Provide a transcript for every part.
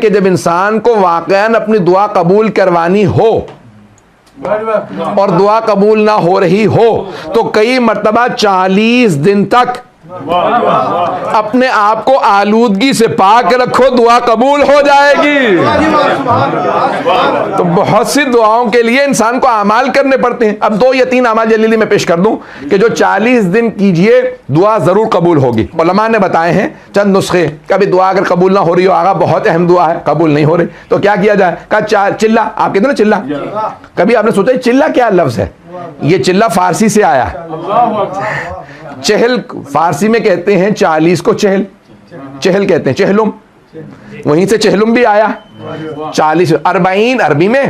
کہ جب انسان کو واقعاً اپنی دعا قبول کروانی ہو اور دعا قبول نہ ہو رہی ہو تو کئی مرتبہ 40 دن تک اپنے آپ کو آلودگی سے پاک رکھو، دعا قبول ہو جائے گی۔ تو بہت سی دعاؤں کے لیے انسان کو اعمال کرنے پڑتے ہیں۔ اب 2 یا 3 اعمال جلیلی میں پیش کر دوں کہ جو 40 دن کیجئے دعا ضرور قبول ہوگی۔ علماء نے بتائے ہیں چند نسخے، کبھی دعا اگر قبول نہ ہو رہی ہو، آقا بہت اہم دعا ہے قبول نہیں ہو رہی تو کیا کیا جائے؟ کہا چلہ، آپ کہتے ہیں نا چلہ، کبھی آپ نے سوچا چلہ کیا لفظ ہے؟ یہ چلہ فارسی سے آیا۔ چہل فارسی میں کہتے ہیں 40 کو چہل، چہل کہتے ہیں چہلم، وہیں سے چہلم بھی آیا۔ 40 40 عربی میں،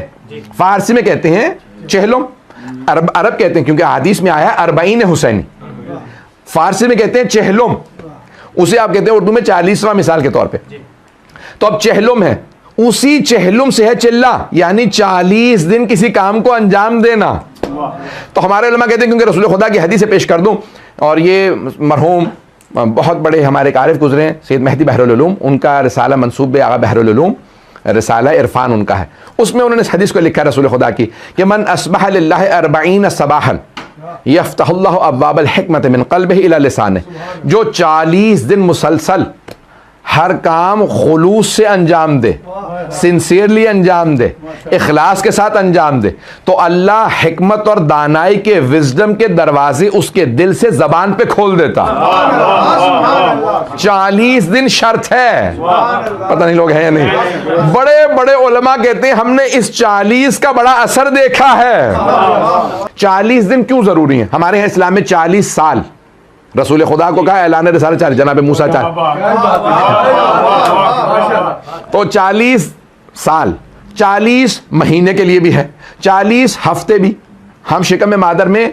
فارسی میں کہتے ہیں چہلم، عرب کہتے ہیں کیونکہ حدیث میں آیا 40 حسینی، فارسی میں کہتے ہیں چہلم، اسے آپ کہتے ہیں اردو میں 40واں مثال کے طور پہ۔ تو اب چہلم ہے، اسی چہلم سے ہے چلہ، یعنی 40 دن کسی کام کو انجام دینا۔ تو ہمارے علماء کہتے ہیں کیونکہ رسول خدا کی حدیث سے پیش کر دوں، اور یہ مرحوم بہت بڑے ہمارے عارف گزرے ہیں سید مہدی بحر العلوم، ان کا رسالہ منسوب آغا بحر العلوم، رسالہ عرفان ان کا ہے، اس میں انہوں نے اس حدیث کو لکھا رسول خدا کی کہ من اصبح للہ 40 صباحا یفتح اللہ ابواب الحکمت من قلبہ الی لسانہ، جو 40 دن مسلسل ہر کام خلوص سے انجام دے، سنسیئرلی انجام دے، اخلاص کے ساتھ انجام دے، تو اللہ حکمت اور دانائی کے وزڈم کے دروازے اس کے دل سے زبان پہ کھول دیتا۔ 40 دن شرط ہے، پتہ نہیں لوگ ہیں یا نہیں۔ بڑے بڑے علماء کہتے ہیں ہم نے اس 40 کا بڑا اثر دیکھا ہے۔ 40 دن کیوں ضروری ہیں؟ ہمارے یہاں اسلام میں 40 سال رسول خدا کو کہا اعلان رسالت 40، جناب موسیٰ 4، تو 40 سال، 40 مہینے کے لیے بھی ہے، 40 ہفتے بھی۔ ہم شکم مادر میں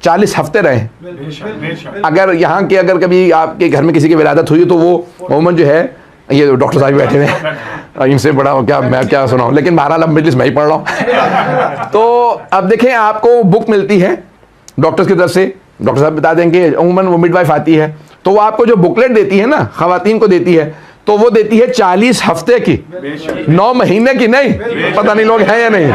40 ہفتے رہے ہیں۔ اگر یہاں کے اگر کبھی آپ کے گھر میں کسی کی ولادت ہوئی تو وہ عموماً جو ہے، یہ ڈاکٹر صاحب بیٹھے ہوئے ہیں، ان سے بڑا کیا میں کیا سناؤں، لیکن بہرحال اب مجلس میں ہی پڑھ رہا ہوں۔ تو اب دیکھیں آپ کو بک ملتی ہے ڈاکٹرز کی طرف سے، ڈاکٹر صاحب بتا دیں کہ عموماً وہ مڈ وائف آتی ہے تو وہ آپ کو جو بکلیٹ دیتی ہے نا، خواتین کو دیتی ہے، تو وہ دیتی ہے 40 ہفتے کی، 9 مہینے کی نہیں، پتہ نہیں لوگ ہیں یا نہیں،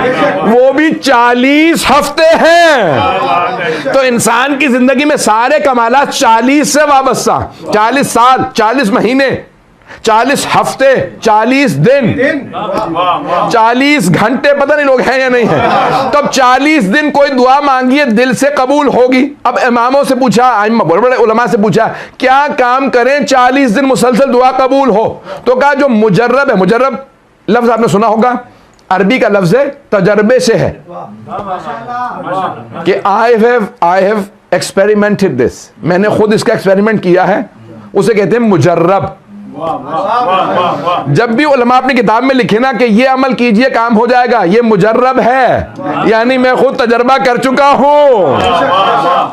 وہ بھی 40 ہفتے ہیں۔ تو انسان کی زندگی میں سارے کمالات 40 سے وابستہ، 40 سال، 40 مہینے، 40 ہفتے، 40 دن، 40 گھنٹے، پتہ نہیں لوگ ہیں یا نہیں ہیں۔ تو اب 40 دن کوئی دعا مانگیے دل سے قبول ہوگی۔ اب اماموں سے پوچھا، بڑے بڑے علماء سے پوچھا کیا کام کریں 40 دن مسلسل دعا قبول ہو؟ تو کہا جو مجرب ہے، مجرب لفظ آپ نے سنا ہوگا، عربی کا لفظ ہے، تجربے سے ہے، کہ I have experimented this، میں نے خود اس کا ایکسپیریمنٹ کیا ہے، اسے کہتے ہیں مجرب۔ جب بھی علماء اپنی کتاب میں لکھے نا کہ یہ عمل کیجئے کام ہو جائے گا، یہ مجرب ہے، یعنی میں خود تجربہ کر چکا ہوں،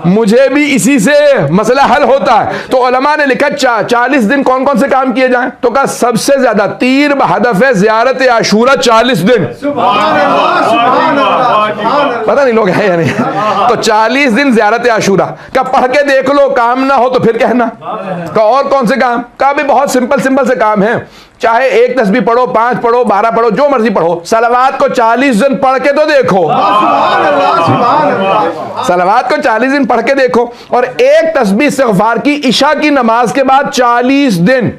مجھے بھی اسی سے مسئلہ حل ہوتا ہے۔ تو علماء نے لکھا 40 دن کون کون سے کام کیے جائیں؟ تو کہا سب سے زیادہ تیر بہدف زیارت عاشورہ 40 دن، پتہ نہیں لوگ ہیں یا نہیں۔ تو 40 دن زیارت عاشورہ کا پڑھ کے دیکھ لو، کام نہ ہو تو پھر کہنا۔ کہ اور کون سے کام؟ کہا بھی بہت سمپل سے کام ہے، چاہے 1 تسبیح پڑھو، 5 پڑھو، 12 پڑھو، جو مرضی پڑھو، صلوات کو 40 دن پڑھ کے تو دیکھو، صلوات کو 40 دن پڑھ کے دیکھو، اور 1 تسبیح استغفار کی عشاء کی نماز کے بعد 40 دن۔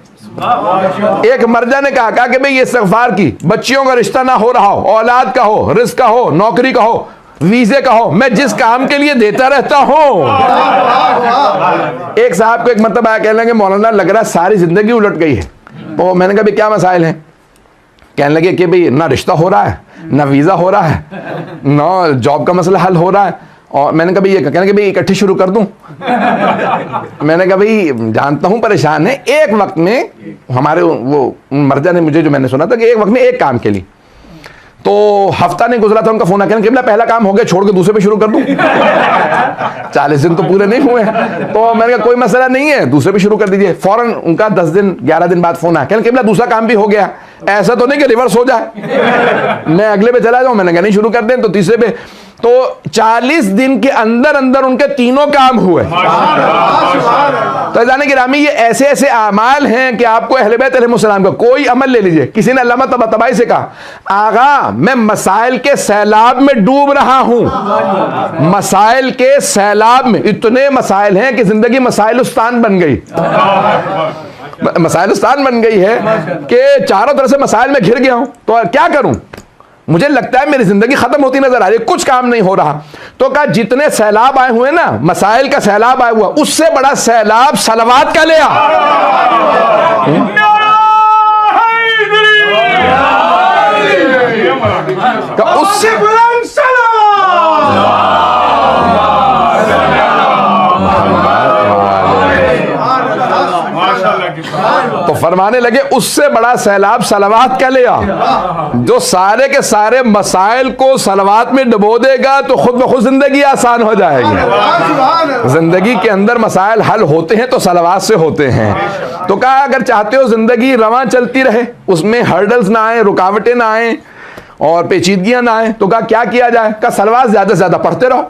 ایک مرجع نے کہا کہ بھئی یہ استغفار کی، بچیوں کا رشتہ نہ ہو رہا ہو، اولاد کا ہو، رزق کا ہو، نوکری کا ہو، ویزے کا ہو، میں جس کام کے لیے دیتا رہتا ہوں۔ ایک صاحب کو ایک مرتبہ آیا، کہنے لگے مولانا لگ رہا ہے ساری زندگی الٹ گئی ہے۔ تو میں نے کہا بھی کیا مسائل ہیں؟ کہنے لگے کہ بھئی نہ رشتہ ہو رہا ہے، نہ ویزا ہو رہا ہے، نہ جاب کا مسئلہ حل ہو رہا ہے، اور میں نے کہا یہ کہنے کہ بھئی اکٹھی شروع کر دوں؟ میں نے کہا بھئی جانتا ہوں پریشان ہے، ایک وقت میں ہمارے وہ مرجع نے مجھے جو میں نے سنا تھا کہ ایک وقت میں ایک کام کے لیے، تو ہفتہ نہیں گزرا تھا ان کا فون آ کے کہ پہلا کام ہو گیا، چھوڑ کے دوسرے پہ شروع کر دوں؟ 40 دن تو پورے نہیں ہوئے، تو میں نے کہا کوئی مسئلہ نہیں ہے، دوسرے پہ شروع کر دیجئے۔ فوراً ان کا 10 دن 11 دن بعد فون آیا، کہ دوسرا کام بھی ہو گیا، ایسا تو نہیں کہ ریورس ہو جائے، میں اگلے پہ چلا جاؤں؟ میں نے کہا نہیں، شروع کر دیں۔ تو تیسرے پہ تو 40 دن کے اندر اندر ان کے تینوں کام ہوئے. تو عزیزان گرامی یہ ایسے ایسے اعمال ہیں کہ آپ کو اہل بیت علیہ السلام کا کوئی عمل لے لیجئے. کسی نے علامہ طباطبائی سے کہا آغا میں مسائل کے سیلاب میں ڈوب رہا ہوں, مسائل کے سیلاب میں, اتنے مسائل ہیں کہ زندگی مسائلستان بن گئی, مسائلستان بن گئی ہے کہ چاروں طرف سے مسائل میں گھر گیا ہوں, تو کیا کروں, مجھے لگتا ہے میری زندگی ختم ہوتی نظر آ رہی ہے, کچھ کام نہیں ہو رہا. تو کہا جتنے سیلاب آئے ہوئے نا, مسائل کا سیلاب آیا ہوا, اس سے بڑا سیلاب صلوات کا لیا. اس سے تو فرمانے لگے اس سے بڑا سیلاب صلوات کا لیا, جو سارے کے سارے مسائل کو صلوات میں ڈبو دے گا تو خود بخود زندگی آسان ہو جائے گی. زندگی کے اندر مسائل حل ہوتے ہیں تو صلوات سے ہوتے ہیں. تو کہا اگر چاہتے ہو زندگی رواں چلتی رہے, اس میں ہرڈلز نہ آئیں, رکاوٹیں نہ آئیں اور پیچیدگیاں نہ آئیں, تو کہا کیا کیا جائے, کہا صلوات زیادہ سے زیادہ پڑھتے رہو.